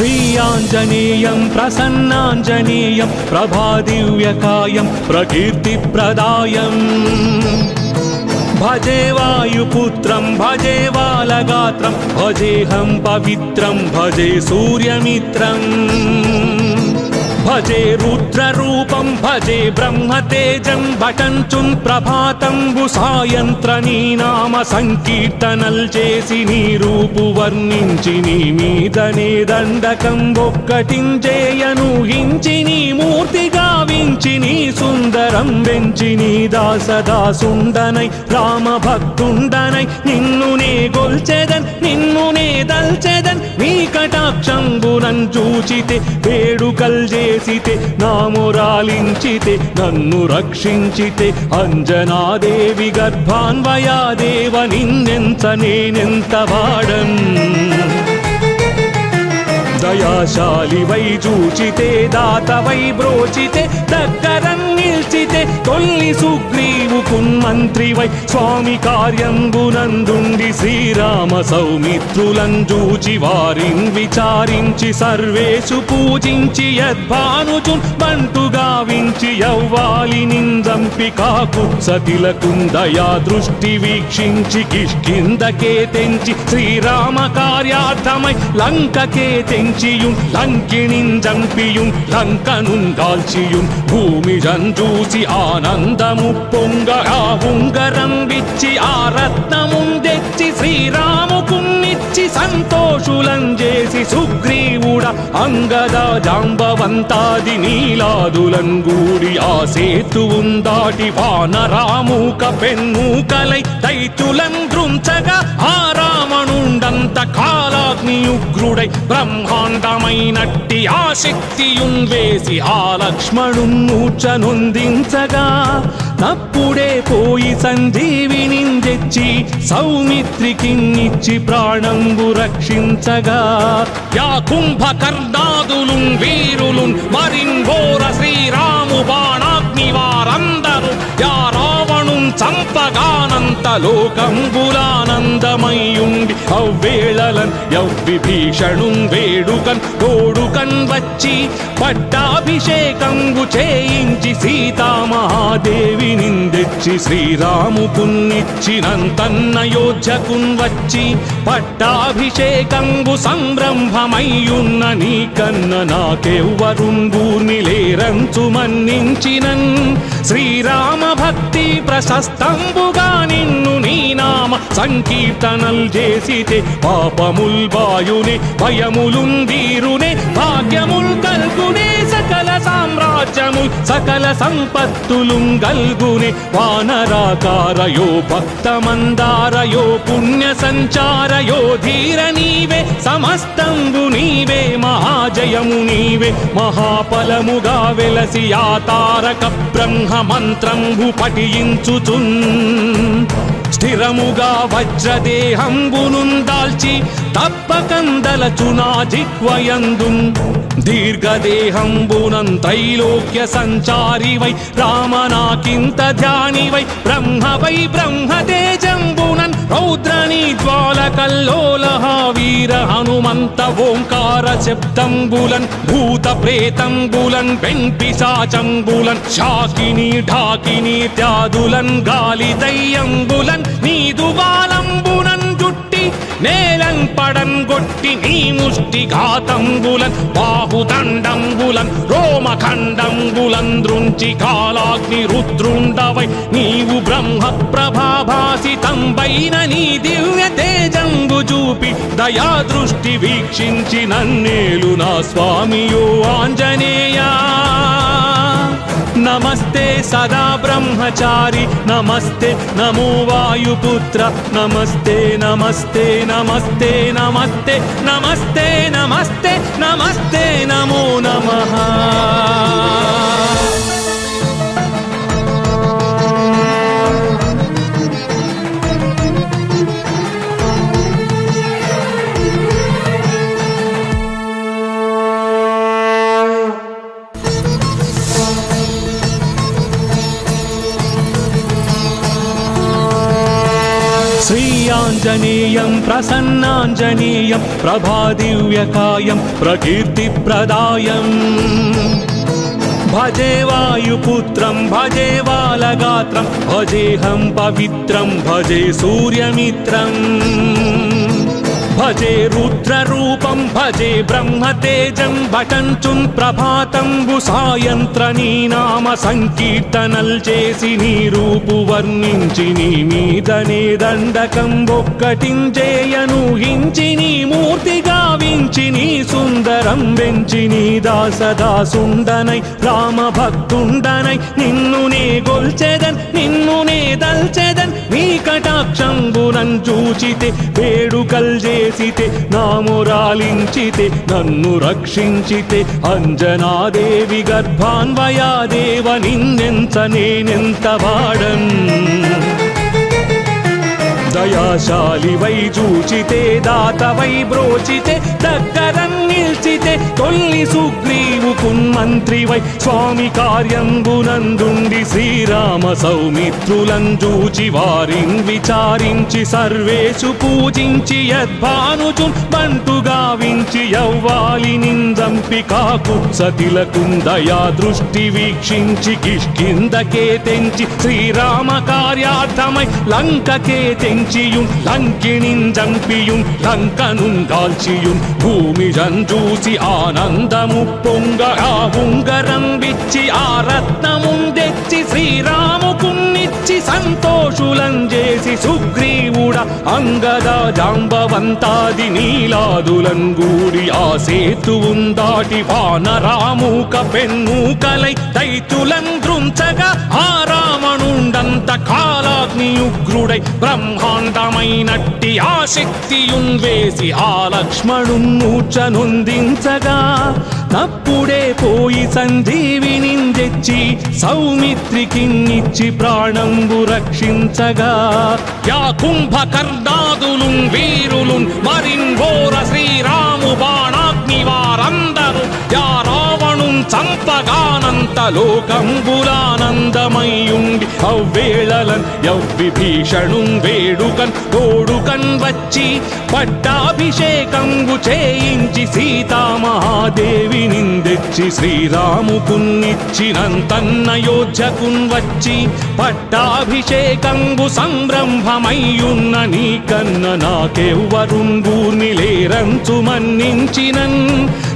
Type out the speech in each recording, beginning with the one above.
श्रीयाञ्जनेयं प्रसन्नाञ्जनेयं प्रभादिव्यकायं प्रकीर्तिप्रदायम् भजे वायुपुत्रं भजे बालगात्रं भजेऽहं पवित्रं भजे सूर्यमित्रम् भजे रुद्ररूपं भजे ब्रह्मतेजं भटञ्चुं प्रभातं सायंत्रनी नाम संकीर्तनल చేసి నీ రూపు వర్ణించి నీ మీదనే దండకం ఒక్కటించేయను హించి నీ మూర్తి గావించి నీ సుందరం వెంచి నీ దాసదాసుండనై రామ భక్తుండనై నిన్ను నే గొల్చెదన్ నిన్ను నే దల్చెదన్ నీ కటాక్షంబునం చూచితే వేడుకల్ చేసితే నామురాలించితే నన్ను రక్షించితే అంజనాదేవి గర్భాన్వయాదేవ నిన్నెంత నేనెంత వాడన్ దయాశాలి వై చూచితే దాత వై బ్రోచితే దగ్గరం నిల్చితే తొల్లి సుగ్రీవు కున్మంత్రి వై స్వామి కార్యంబునందుండి శ్రీరామ సౌమిత్రులం చూచి వారిన్ విచారించి సర్వేషు పూజించి యద్భానుచున్ బంటు గావించి యవ్వాలి నిందంపి కాకుత్సతిలకుం దయా దృష్టి వీక్షించి కిష్కిందకే తెంచి శ్రీరామ కార్యార్థమై లంకకే తెంచి లంకిణిం చంపియుం లంకనుం దాల్చియుం భూమి జంజూసి ఆనందము పొంగ ఆ ఉంగరం విచ్చి ఆ రత్నముం తెచ్చి శ్రీరాముకున్నిచ్చి సంతోషులం చేసి సుగ్రీవుడ అంగద జాంబవంతాది నీలాదులం గూడి ఆ సేతువుం దాటి వానరామూక పెన్మూకలై దైత్యులం దృంచగా ఆ రావణుండంత కాలాగ్నియుగ్రుడై బ్రహ్మాండమైనట్టి ఆ శక్తియున్ వేసి ఆ లక్ష్మణున్ మూర్ఛనొందించగా తప్పుడే పోయి సంజీవిని తెచ్చి సౌమిత్రికిన్నిచ్చి ప్రాణంబు రక్షించగా యా కుంభకర్ణాదులున్ వీరులున్ మరింఘోర శ్రీరాము బాణాగ్ని వారందరూ యా రావణున్ చంపగానంత లోకంబులానందమయ్యుండి అవ్వేళలన్ యవ్విభీషణున్ వేడుకన్ తోడుకన్ వచ్చి పట్టాభిషేకంబు చేయించి సీతామహాదేవి నిందెచ్చి శ్రీరాముకున్నిచ్చినంతన్నయోధ్యకున్ వచ్చి పట్టాభిషేకంబు సంరంభమయ్యున్న నీ కన్న నాకెవ్వరుంగూర్ని లేరంచు మన్నించినన్ శ్రీరామ భక్తి ప్రశస్తంబుగా నిన్ను నీ నామ సంకీర్తనల్ చేసితే పాపముల్ బాయునే భయములున్ వీరునే భాగ్యముల్ కల్గునే సకల సామ్రాజ్యముల్ సకల సంపత్తులుం గల్గునే వానరాకారయో భక్తమందారయో పుణ్య సంచారయో ధీర నీవే సమస్తంబు నీవే మహాజయము నీవే మహాఫలముగా వెలసి ఆ తారక బ్రహ్మ మంత్రంబు పఠించుచున్ స్థిరముగా వజ్రదేహంబునున్ దాల్చి తప్పకందలచునా జిహ్వయందున్ దీర్ఘదేహంబునం త్రైలోక్య సంచారి వై రామనాకింత ధ్యాని వై బ్రహ్మతేజంబునన్ రౌద్రనీ జ్వాలకల్లోలహ వీర హనుమంత ఓంకార శబ్దంబులన్ భూత ప్రేతంబులన్ పెంపిశాచంబులన్ శాకిని ఢాకిని త్యాదులన్ గాలి దయ్యంబులన్ నీదు బాలంబునన్ జుట్టి నేలం పడన్ గొట్టి నీ ముష్టి ఘాతంబులన్ బాహుదండంబులన్ రోమఖండంబులన్ దృంచి కాలాగ్ని రుద్రుండవై నీవు బ్రహ్మ ప్రభాభాసితంబైన నీ దివ్య తేజంబు చూపి దయా దృష్టి వీక్షించి నన్నేలు నా స్వామియో ఆంజనేయా నమస్తే సదా బ్రహ్మచారి నమస్తే నమో వాయుపుత్ర నమస్తే నమస్తే నమస్తే నమస్తే నమస్తే నమస్తే నమస్తే నమో నమః श्रीयाञ्जनेयं प्रसन्नाञ्जनेयं प्रभादिव्यकायं प्रकीर्तिप्रदायम् भजे वायुपुत्रं भजे बालगात्रं भजेऽहं पवित्रं भजे सूर्यमित्रम् भजे रुद्ररूपं भजे ब्रह्मतेजं भटञ्चुं ప్రభాతంబు సాయంత్రనీ నామ సంకీర్తనల్ చేసి నీ రూపు వర్ణించి నీ మీదనే దండకం ఒక్కటించేయను హించి నీ మూర్తి గావించి నీ సుందరం వెంచి నీ దాసదాసుండనై రామ భక్తుండనై నిన్ను నే గొల్చెదన్ నిన్ను నే దల్చెదన్ నీ కటాక్షంబునన్ చూచితే వేడుకల్ చేసితే నామురాలించితే నన్ను రక్షించితే అంజనాదేవి గర్భాన్వయాదేవ నిన్నెంత నేనెంత వాడన్ దయాశాలివై చూచితే దాతవై బ్రోచితే దగ్గరన్ నిల్చితే తొల్లి సుగ్రీవుకున్ మంత్రివై స్వామి కార్యంబునందుండి శ్రీరామ సౌమిత్రులం చూచి వారిన్ విచారించి సర్వేషు పూజించి యద్భానుచున్ బంటు గావించి యవ్వాలి నిందంపి కాకుత్సతిలకున్ దయా దృష్టి వీక్షించి కిష్కిందకే తెంచి శ్రీరామ కార్యార్థమై లంకకే తెంచి లంకిణిన్ జంపియుం లంకనున్ కాల్చియుం భూమి జంజూసి ఆనందము పొంగ ఆ ఉంగరం విచ్చి ఆ రత్నమున్ తెచ్చి శ్రీరాముకున్నిచ్చి సంతోషులం చేసి సుగ్రీవుడ అంగద జాంబవంతాది నీలాదులం గూడి ఆ సేతువున్ దాటి వానరామూక పెన్మూకలై దైతులం దృంచగా ఆ రావణుండంత కాలాగ్నియుగ్రుడై బ్రహ్మాండమైనట్టి ఆ శక్తియున్ వేసి ఆ లక్ష్మణున్ మూర్ఛనొందించగా తప్పుడే పోయి సంజీవిని తెచ్చి సౌమిత్రికిన్నిచ్చి ప్రాణంబు రక్షించగా యా కుంభకర్ణాదులున్ వీరులున్ మరిన్ ఘోర శ్రీరాము బాణాగ్ని వారందరూ యా రావణున్ చంపగానంత లోకంబులానందమయ్యుండి అవ్వేళలన్ యవ్విభీషణున్ వేడుకన్ తోడుకన్ వచ్చి పట్టాభిషేకంబు చేయించి సీతామహాదేవి నిందెచ్చి శ్రీరాముకున్నిచ్చినంతన్నయోధ్యకున్ వచ్చి పట్టాభిషేకంబు సంరంభమయ్యున్న నీకన్న నాకెవ్వరున్ గూర్ని లేరంచు మన్నించినన్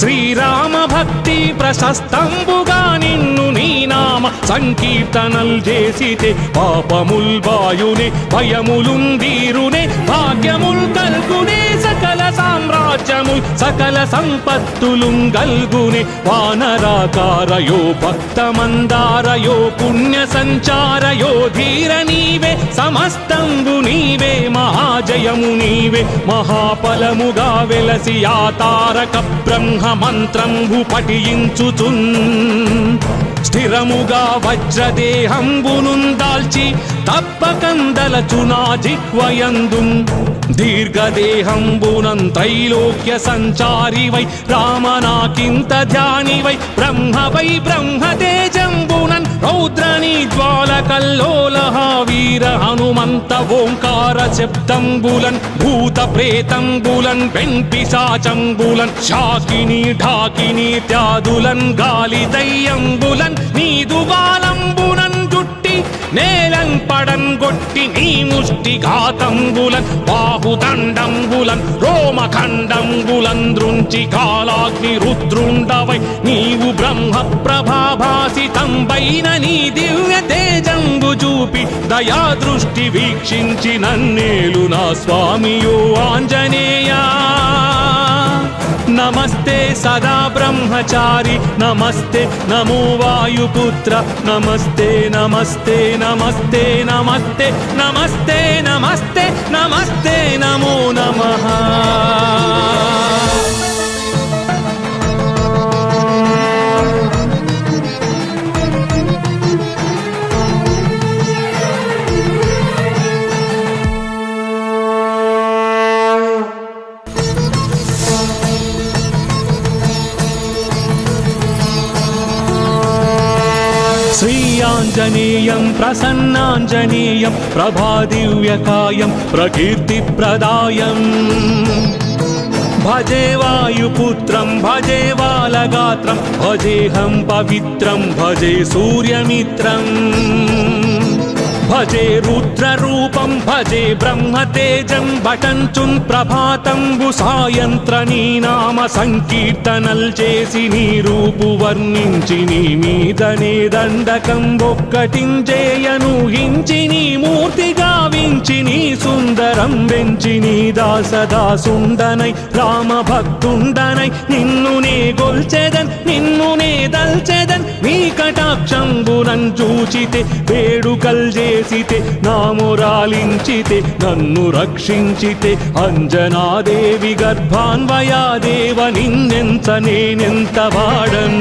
శ్రీరామ భక్తి ప్రశస్తంబుగా నిన్ను నీ నామ సంకీర్తనల్ చేసితే పాపముల్ బాయునే భయములున్ దీరునే భాగ్యముల్ కల్గునే సకల సామ్రాజ్యముల్ సకల సంపత్తులుం గల్గునే వానరాకారయో భక్తమందారయో పుణ్య సంచారయో ధీర నీవే సమస్తంబు నీవే మహాజయము నీవే మహాఫలముగా వెలసి ఆ తారక బ్రహ్మ మంత్రంబు పఠించుచున్ స్థిరముగా వజ్రదేహంబునున్ దాల్చి తప్పకందలచునా జిహ్వయందున్ దీర్ఘదేహంబునం త్రైలోక్య సంచారివై రామనాకింత ధ్యానివై బ్రహ్మవై బ్రహ్మతేజంబునన్ రౌద్రనీ జ్వాలకల్లోలహ వీర హనుమంత ఓంకార శబ్దంబులన్ భూత ప్రేతంబులన్ వెంపిశాచంబులన్ శాకిని ఢాకిని త్యాదులన్ గాలి దయ్యంబులన్ నీదు బాలంబునన్ జుట్టి నేలన్ పడన్ గొట్టి నీ ముష్టి ఘాతంబులన్ బాహుదండంబులన్ రోమఖండంబులన్ దృంచి కాలాగ్ని రుద్రుండవై నీవు బ్రహ్మ ప్రభాభాసితంబైన నీ దివ్య తేజంబు చూపి దయా దృష్టి వీక్షించి నన్నేలు నా స్వామియో ఆంజనేయా నమస్తే సదా బ్రహ్మచారి నమస్తే నమో వాయుపుత్ర నమస్తే నమస్తే నమస్తే నమస్తే నమస్తే నమస్తే నమస్తే నమో నమః ఆంజనేయం ప్రసన్నాంజనేయం ప్రభాదివ్యకాయం ప్రకీర్తిప్రదాయం భజే వాయుపుత్రం భజే బాలగాత్రం భజేహం పవిత్రం భజే సూర్యమిత్రం భజే రుద్రరూపం భజే బ్రహ్మతేజం భటంచున్ ప్రభాతంబు సాయంత్ర నీ నామ సంకీర్తనల్ చేసి నీ రూపు వర్ణించి నీ మీదనే దండకం ఒక్కటించేయను హించి నీ మూర్తి గావించి నీ సుందరం వెంచి నీ దాసదాసుండనై రామ భక్తుండనై నిన్ను నే గొల్చెదన్ నిన్ను నే దల్చెదన్ నీ కటాక్షంబునన్ చూచితే వేడుకల్ చేసితే నామురాలించితే నన్ను రక్షించితే అంజనాదేవి గర్భాన్వయాదేవ నిన్నెంత నేనెంత వాడన్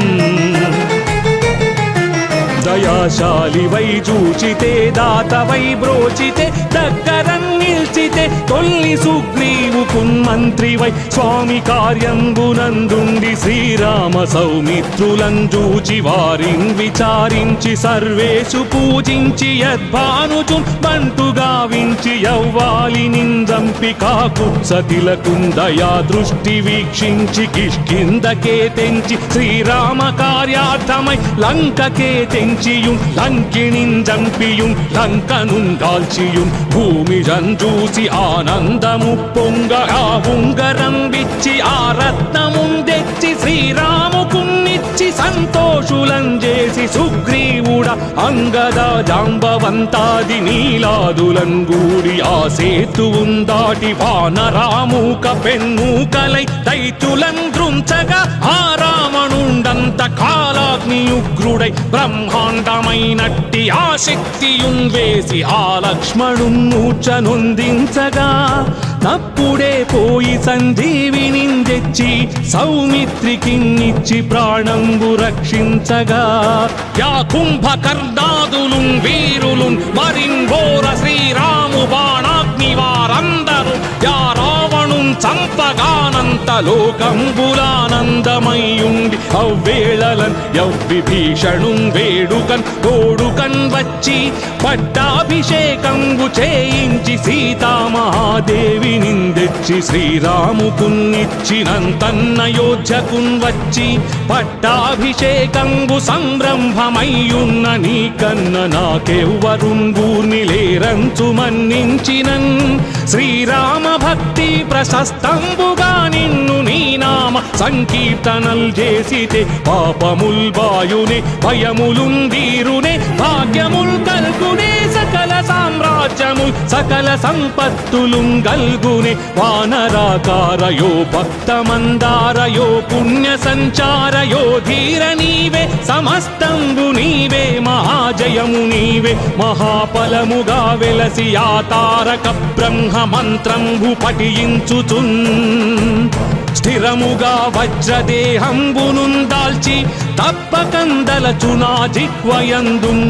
దయాశాలివై చూచితే దాతవై బ్రోచితే దగ్గరన్ నిల్చితే తొల్లి సుగ్రీవుకున్ మంత్రివై స్వామి కార్యంబునందుండి శ్రీరామ సౌమిత్రులం చూచి వారిన్ విచారించి సర్వేషు పూజించి యద్భానుచున్ బంటు గావించి యవ్వాలి నిందంపి కాకుత్సతిలకుందయా దృష్టి వీక్షించి కిష్కిందకే తెంచి శ్రీరామ కార్యార్థమై లంకకే తెంచియుం లంకిణిన్ జంపియుం లంకనుం కాల్చియుం భూమి జంజూసి ఆనందము పొంగగా ఉంగరం విచ్చి ఆ రత్నముం తెచ్చి శ్రీరాముకున్నిచ్చి సంతోషులం చేసి సుగ్రీవుడ అంగద జాంబవంతాది నీలాదులం గూడి ఆ సేతువుం దాటి వానరామూక పెన్మూకలై దైత్యులం దృంచగా ఆ రావణుండంత కాలాగ్నియుగ్రుడై బ్రహ్మాండమైనట్టి ఆ శక్తియున్ వేసి ఆ లక్ష్మణున్ మూర్ఛనొందించగా తప్పుడే పోయి సంజీవిని తెచ్చి సౌమిత్రికిన్నిచ్చి ప్రాణంబు రక్షించగా యా కుంభకర్ణాదులున్ వీరులున్ మరిన్ ఘోర శ్రీరాము బాణాగ్ని వారందరూ యా రావణున్ చంపగానంత లోకంబులానందమయ్యుండి అవ్వేళలన్ యవ్విభీషణున్ వేడుకన్ తోడుకన్ వచ్చి పట్టాభిషేకంబు చేయించి సీతామహాదేవి నిందెచ్చి శ్రీరాముకున్నిచ్చినంతన్నయోధ్యకున్ వచ్చి పట్టాభిషేకంబు సంరంభమయ్యున్న నీ కన్న నాకెవ్వరున్ గూర్నిలేరంచు మన్నించినన్ శ్రీరామ భక్తి ప్రశస్తంబుగా నిన్ను నీ నామ సంకీర్తనల్ చేసితే పాపముల్ బాయునే భయములున్ వీరునే భాగ్యముల్ కల్గునే సకల సామ్రాజ్యముల్ సకల సంపత్తులున్ గల్గునే వానరాకారయో భక్తమందారయో పుణ్య సంచారయో ధీర నీవే సమస్తంబు నీవే మహాజయము నీవే మహాఫలముగా వెలసి ఆ తారక బ్రహ్మ మంత్రంబు పఠించుచున్ స్థిరముగా వజ్రదేహంబునున్ దాల్చి తప్పకందలచునా జిహ్వయందున్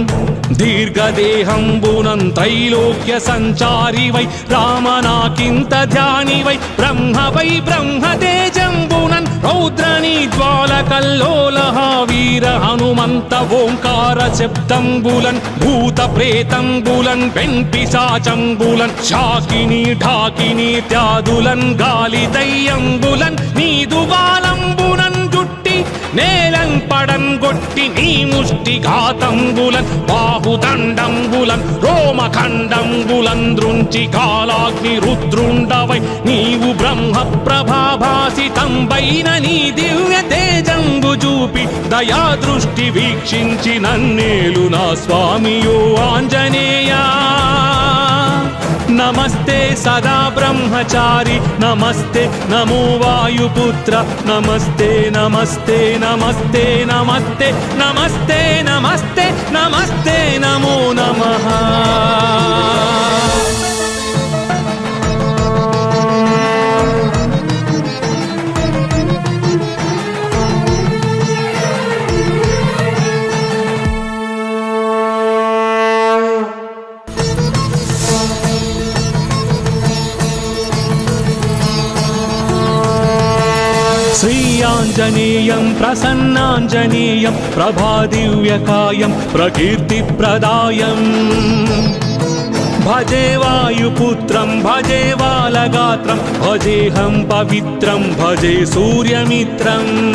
దీర్ఘదేహంబునం త్రైలోక్య సంచారివై రామనాకింత ధ్యానివై బ్రహ్మవై బ్రహ్మతేజంబునన్ రౌద్రనీ జ్వాలకల్లోలహ వీర హనుమంత ఓంకార శబ్దంబులన్ భూత ప్రేతంబులన్ వెంపిశాచంబులన్ శాకిని ఢాకిని త్యాదులన్ గాలి దయ్యంబులన్ నీదుగాలంబునన్ జుట్టి నేలం పడన్ గొట్టి నీ ముష్టి ఘాతంబులన్ బాహుదండంబులన్ రోమఖండంబులన్ దృంచి కాలాగ్ని రుద్రుండవై నీవు బ్రహ్మ ప్రభాభాసితంబైన నీ దివ్య తేజంబు చూపి దయా దృష్టి వీక్షించి నన్నేలు నా స్వామియో ఆంజనేయా నమస్తే సదా బ్రహ్మచారి నమస్తే నమో వాయుపుత్ర నమస్తే నమస్తే నమస్తే నమస్తే నమస్తే నమస్తే నమస్తే నమో నమః श्रीयाञ्जनेयं प्रसन्नाञ्जनेयं प्रभादिव्यकायं प्रकीर्तिप्रदायम् भजे वायुपुत्रं भजे बालगात्रं भजेऽहं पवित्रं भजे सूर्यमित्रम्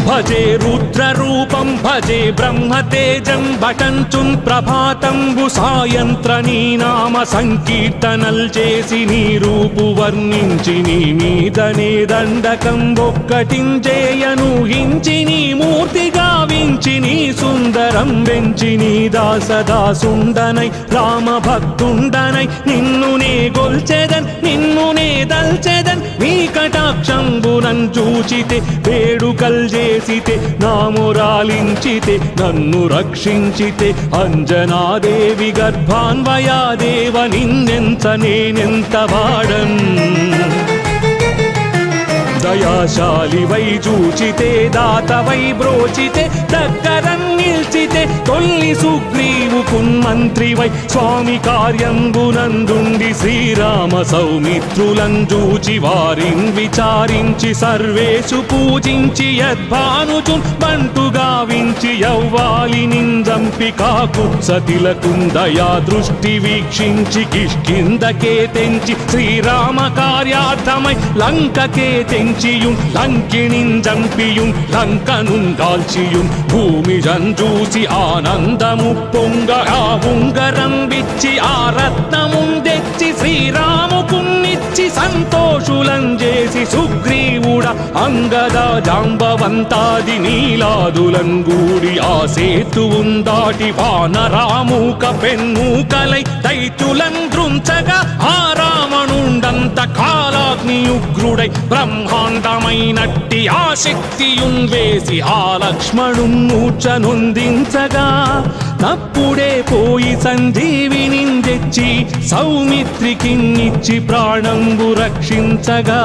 भजे रुद्ररूपं भजे ब्रह्मतेजं बटञ्चुं प्रभातं सायंत्रनी नाम संकीर्तनल చేసి నీ రూపు వర్ణించి నీ మీదనే దండకం ఒక్కటించేయను హించి నీ మూర్తి గావించి నీ సుందరం వెంచి నీ దాసదాసుండనై రామ భక్తుండనై నిన్ను నే గొల్చెదన్ నిన్ను నే దల్చెదన్ నీ కటాక్షంబునన్ చూచితే వేడుకల్ చేసితే నామురాలించితే నన్ను రక్షించితే అంజనాదేవి గర్భాన్వయాదేవ నిన్నెంత నేనెంత వాడన్ దయాశాలి వై చూచితే దాత వై బ్రోచితే దగ్గరన్ నిల్చితే తొల్లి సుగ్రీవుకున్ మంత్రి వై స్వామి కార్యంబునందుండి శ్రీరామ సౌమిత్రులను చూచి వారిన్ విచారించి సర్వేషు పూజించి యద్భానుచున్ బంటు గావించి యవ్వాలి నింజంపి కాకుత్సతిలకున్ దయా దృష్టి వీక్షించి కిష్కిందకే తెంచి శ్రీరామ కార్యార్థమై లంకకే తెంచియుం లంకిణిన్ జంపియుం లంకనున్ కాల్చియుం భూమి జంజూసి ఆనందము పొంగ ఆ ఉంగరం విచ్చి ఆ రత్నముం తెచ్చి శ్రీరాముకున్నిచ్చి సంతోషులం చేసి సుగ్రీవుడ అంగద జాంబవంతాది నీలాదులం గూడి ఆ సేతువుం దాటి వానరామూక పెన్మూకలై దైత్యులం దృంచగా ఆ రావణుండంత కాలాగ్ని ఉగ్రుడై బ్రహ్మాండమైనట్టి ఆ శక్తియున్ వేసి ఆ లక్ష్మణుం మూర్ఛనొందించగా నప్పుడే పోయి సంజీవిని తెచ్చి సౌమిత్రికిన్నిచ్చి ప్రాణంబు రక్షించగా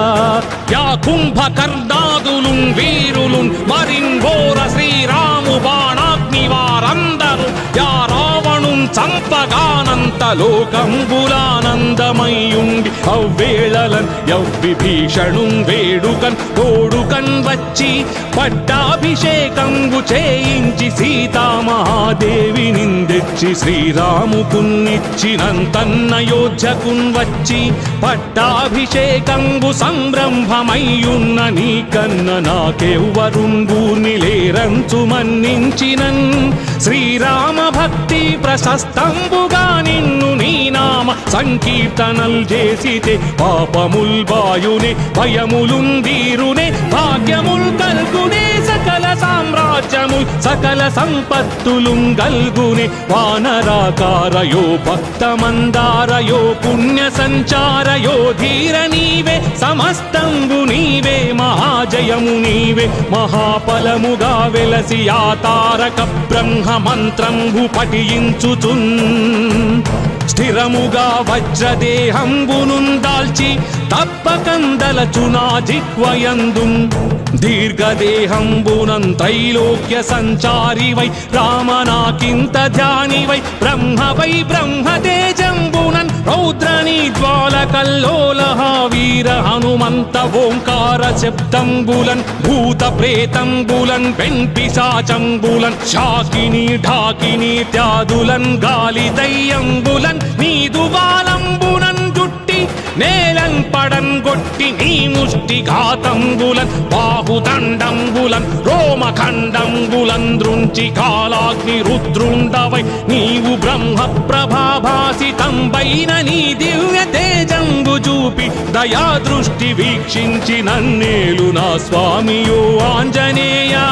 యా కుంభకర్ణాదులున్ వీరులున్ మరిన్ ఘోర శ్రీరాము బాణాగ్ని వారందరూ యా రావణున్ చంపగానంత లోకంబులానందమయ్యుండి అవ్వేళలన్ యవ్విభీషణున్ వేడుకన్ తోడుకన్ వచ్చి పట్టాభిషేకంబు చేయించి సీతామహాదేవి నిందెచ్చి శ్రీరాముకున్నిచ్చినంతన్నయోధ్యకున్ వచ్చి పట్టాభిషేకంబు సంరంభమయ్యున్న నీకన్న నాకెవ్వరుంగూర్ని లేరంచు మన్నించినన్ శ్రీరామ భక్తి ప్రశస్తంబుగా నిన్ను నీ నామ సంకీర్తనల్ చేసితే పాపముల్ బాయునే భయములుందీరునే భాగ్యముల్ కల్గునే సకల సామ్రాజ్యముల్ సకల సంపత్తులుం గల్గునే వానరాకారయో భక్తమందారయో పుణ్య సంచారయో ధీర నీవే సమస్తంబు నీవే మహాజయము నీవే మహాఫలముగా వెలసి ఆ తారక బ్రహ్మ మంత్రంబు పఠించుచున్ స్థిరముగా వజ్రదేహంబునున్ దాల్చి తప్పకందలచునా జిహ్వయందు దీర్ఘదేహంబునం త్రైలోక్య సంచారి వై రామనాకింత ధ్యాని వై బ్రహ్మ వై బ్రహ్మతేజంబునన్ రౌద్రనీ జ్వాలకల్లోలహ వీర హనుమంత ఓంకార శబ్దంబులన్ భూత ప్రేతంబులన్ వెంపిశాచంబులన్ శాకిని ఢాకిని త్యాదులన్ గాలి దయ్యంబులన్ నీదు బాలంబునన్ జుట్టి నేలం పడన్ గొట్టి నీ ముష్టి ఘాతంబులన్ బాహుదండంబులన్ రోమఖండంబులన్ దృంచి కాలాగ్ని రుద్రుండవై నీవు బ్రహ్మ ప్రభాభాసితంబైన నీ దివ్య తేజంబు చూపి దయా దృష్టి వీక్షించి నన్నేలు నా స్వామియో ఆంజనేయా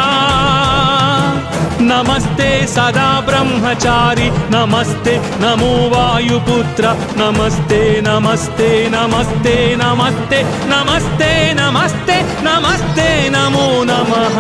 నమస్తే సదా బ్రహ్మచారి నమస్తే నమో వాయుపుత్ర నమస్తే నమస్తే నమస్తే నమస్తే నమస్తే నమస్తే నమస్తే నమో నమః